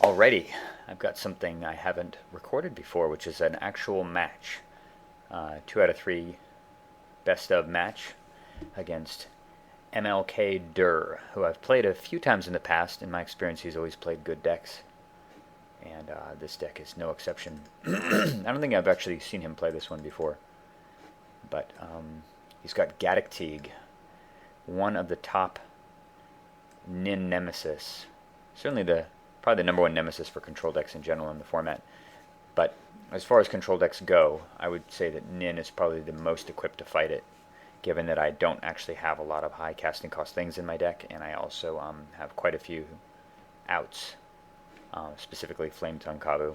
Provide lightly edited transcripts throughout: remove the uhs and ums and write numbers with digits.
Alrighty, I've got something I haven't recorded before, which is an actual match. 2 out of 3 best of match against MLK Durr, who I've played a few times in the past. In my experience, he's always played good decks, and this deck is no exception. I don't think I've actually seen him play this one before, but he's got Gaddock, one of the top Nin Nemesis. Certainly probably the number one nemesis for control decks in general in the format. But as far as control decks go, I would say that Nin is probably the most equipped to fight it, given that I don't actually have a lot of high casting cost things in my deck, and I also have quite a few outs, specifically Flame Tongue Kabu.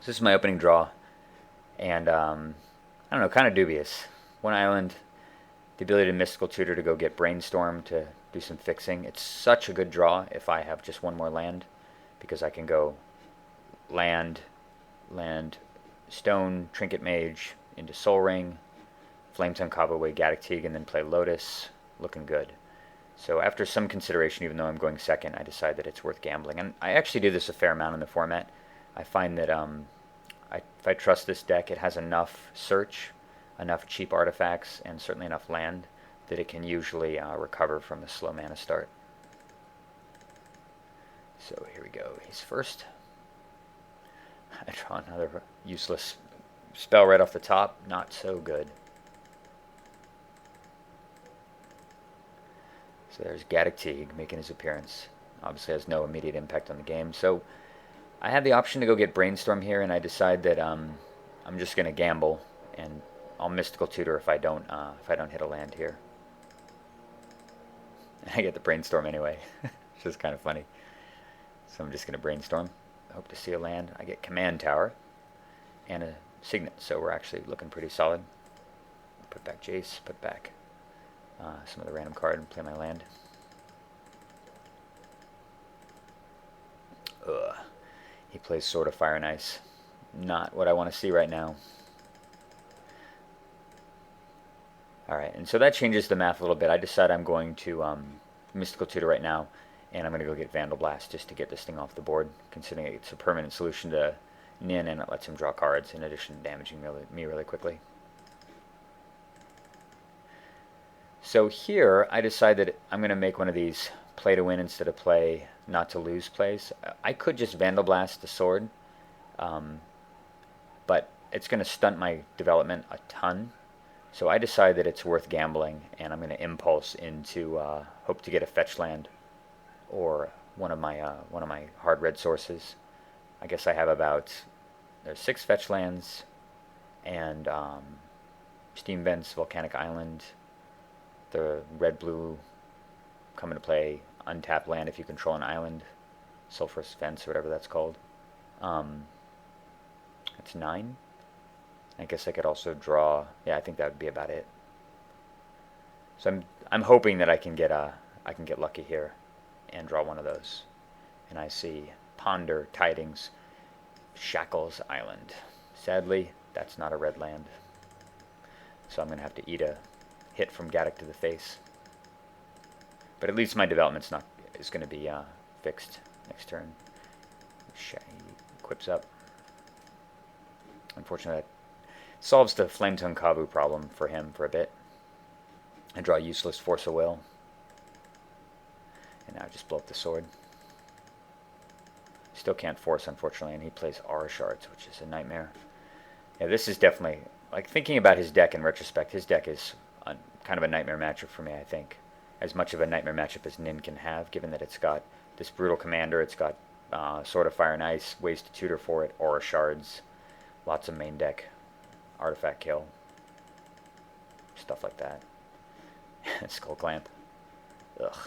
So this is my opening draw, and I don't know, kind of dubious. One island, the ability to Mystical Tutor to go get Brainstorm to do some fixing. It's such a good draw if I have just one more land, because I can go land, stone, Trinket Mage into Soul Ring, Flame Tongue Kabu away Gaddock, and then play Lotus. Looking good. So after some consideration, even though I'm going second, I decide that it's worth gambling. And I actually do this a fair amount in the format. I find that if I trust this deck, it has enough search, enough cheap artifacts, and certainly enough land that it can usually recover from a slow mana start. So here we go. He's first. I draw another useless spell right off the top. Not so good. So there's Gaddock making his appearance. Obviously has no immediate impact on the game. So I have the option to go get Brainstorm here, and I decide that I'm just going to gamble, and I'll Mystical Tutor if I don't hit a land here. And I get the Brainstorm anyway, which is kind of funny. So I'm just going to Brainstorm. I hope to see a land. I get Command Tower and a Signet, so we're actually looking pretty solid. Put back Jace, put back some of the random card and play my land. Ugh. He plays Sword of Fire and Ice. Not what I want to see right now. Alright, and so that changes the math a little bit. I decide I'm going to Mystical Tutor right now, and I'm going to go get Vandal Blast just to get this thing off the board, considering it's a permanent solution to Nin, and it lets him draw cards in addition to damaging me really quickly. So here, I decide that I'm going to make one of these play to win instead of play not to lose plays. I could just Vandal Blast the sword, but it's going to stunt my development a ton. So I decide that it's worth gambling, and I'm going to impulse into hope to get a fetch land or one of my hard red sources. I guess I have there's 6 fetch lands, and Steam Vents, Volcanic Island, the red blue come into play, untapped land if you control an island, Sulphurous Vents or whatever that's called. That's 9. I guess I could also draw. Yeah, I think that would be about it. So I'm hoping that I can get lucky here and draw one of those. And I see Ponder, Tidings, Shackles Island. Sadly, that's not a red land. So I'm going to have to eat a hit from Gaddock to the face. But at least my development's is going to be fixed next turn. He equips up. Unfortunately, that solves the Flame Tongue Kabu problem for him for a bit. I draw useless Force of Will. And now I just blow up the sword. Still can't force, unfortunately, and he plays Aura Shards, which is a nightmare. Yeah, this is definitely, like, thinking about his deck in retrospect, his deck is kind of a nightmare matchup for me, I think. As much of a nightmare matchup as Nin can have, given that it's got this brutal commander, it's got Sword of Fire and Ice, ways to tutor for it, Aura Shards, lots of main deck, artifact kill, stuff like that. Skull Clamp. Ugh.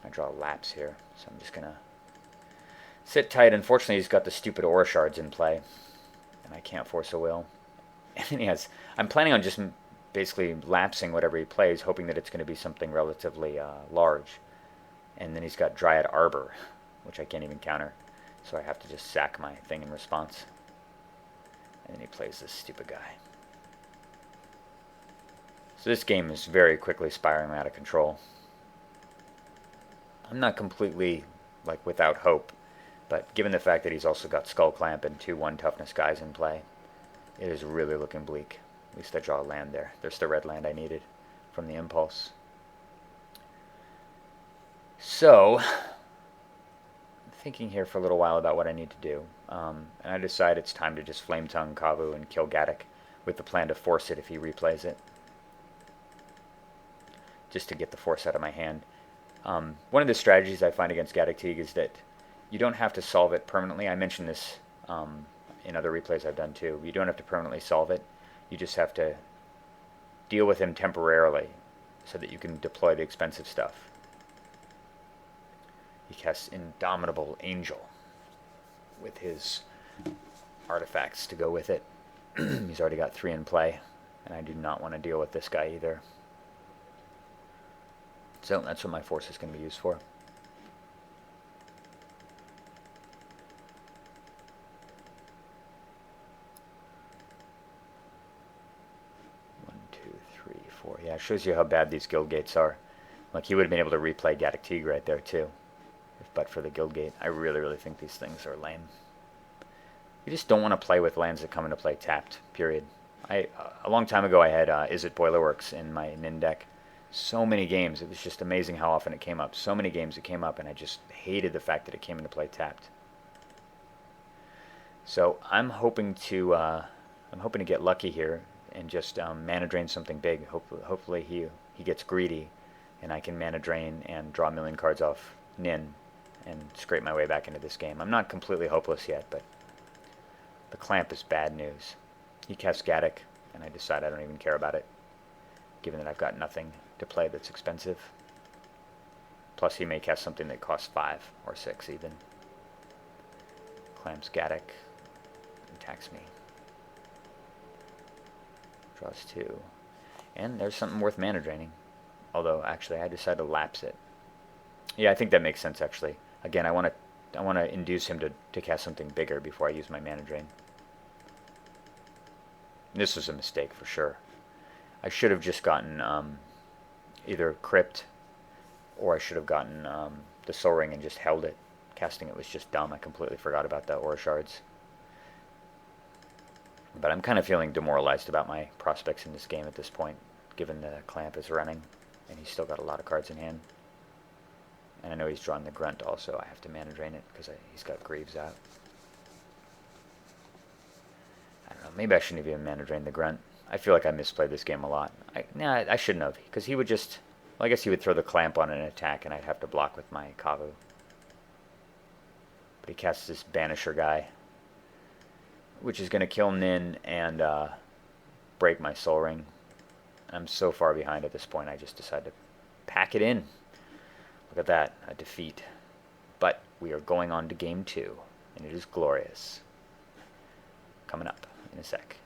I draw Lapse here, so I'm just going to sit tight. Unfortunately, he's got the stupid Aura Shards in play, and I can't force a will. And I'm planning on just basically lapsing whatever he plays, hoping that it's going to be something relatively large. And then he's got Dryad Arbor, which I can't even counter, so I have to just sack my thing in response. And then he plays this stupid guy. So this game is very quickly spiraling out of control. I'm not completely, like, without hope, but given the fact that he's also got Skull Clamp and 2/1 toughness guys in play, it is really looking bleak. At least I draw a land there. There's the red land I needed from the impulse. So, thinking here for a little while about what I need to do, and I decide it's time to just Flame Tongue Kavu and kill Gaddock with the plan to force it if he replays it, just to get the force out of my hand. One of the strategies I find against Gaddock is that you don't have to solve it permanently. I mentioned this in other replays I've done too. You don't have to permanently solve it. You just have to deal with him temporarily so that you can deploy the expensive stuff. He casts Indomitable Angel with his artifacts to go with it. He's already got 3 in play, and I do not want to deal with this guy either. So that's what my force is going to be used for. One, two, three, four. Yeah, it shows you how bad these guild gates are. Like, he would have been able to replay Gaddock right there too, but for the guild gate. I really, really think these things are lame. You just don't want to play with lands that come into play tapped, period. A long time ago I had Is It Boilerworks in my Nin deck. So many games, it was just amazing how often it came up. So many games it came up, and I just hated the fact that it came into play tapped. So I'm hoping to get lucky here and just mana drain something big. Hopefully he gets greedy, and I can mana drain and draw a million cards off Nin and scrape my way back into this game. I'm not completely hopeless yet, but the clamp is bad news. He casts Gaddock, and I decide I don't even care about it, given that I've got nothing to play that's expensive. Plus he may cast something that costs 5 or 6 even. Clamps Gaddock, attacks me. Draws 2. And there's something worth mana draining. Although, actually, I decided to lapse it. Yeah, I think that makes sense, actually. Again, I want to induce him to cast something bigger before I use my mana drain. This was a mistake, for sure. I should have just gotten either Crypt, or I should have gotten the Soul Ring and just held it. Casting it was just dumb. I completely forgot about the Aura Shards. But I'm kind of feeling demoralized about my prospects in this game at this point, given the Clamp is running, and he's still got a lot of cards in hand. And I know he's drawn the Grunt also. I have to mana drain it because he's got Greaves out. I don't know. Maybe I shouldn't have even mana drained the Grunt. I feel like I misplayed this game a lot. I shouldn't have, because he would just... Well, I guess he would throw the Clamp on an attack, and I'd have to block with my Kavu. But he casts this Banisher guy, which is going to kill Nin and break my Soul Ring. I'm so far behind at this point, I just decided to pack it in. Look at that, a defeat. But we are going on to game 2, and it is glorious. Coming up in a sec.